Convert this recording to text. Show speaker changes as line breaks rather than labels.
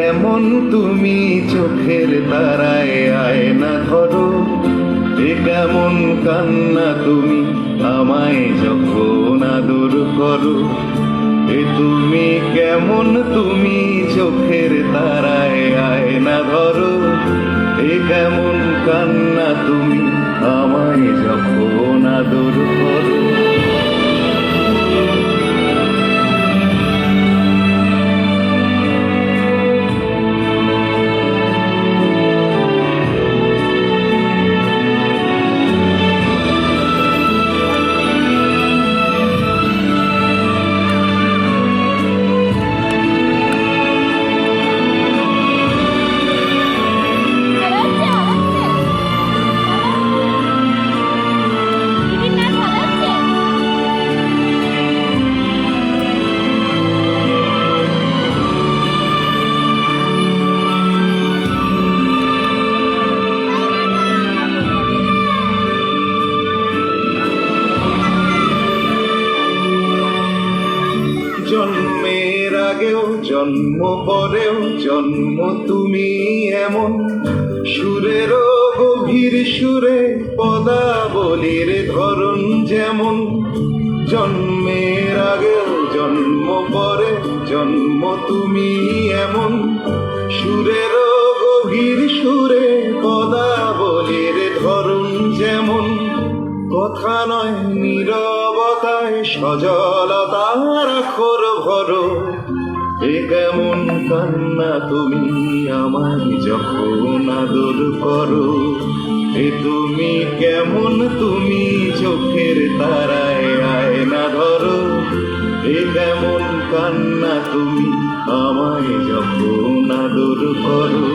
কেমন তুমি চোখের তারায় আয়না ধরো, এ কেমন কান্না তুমি আমায় যখন আদর করো। এ তুমি কেমন তুমি চোখের তারায় আয়না ধরো, এ কেমন কান্না তুমি আমায় যখন আদর করো। জন্মের আগেও জন্ম পরেও জন্ম তুমি এমন, সুরেরও গভীর সুরে পদাবলীর ধরন যেমন। জন্মের আগেও জন্ম পরে জন্ম তুমি এমন, সুরেরও গভীর সুরে পদাবলীর ধরন যেমন। কথা নয় নীরবতায় সজলতার আখর ভরো, এ কেমন কান্না তুমি আমায় যখন আদর করো। এ তুমি কেমন তুমি চোখের তারায় আয়না ধরো, এ কেমন কান্না তুমি আমায় যখন আদর করো।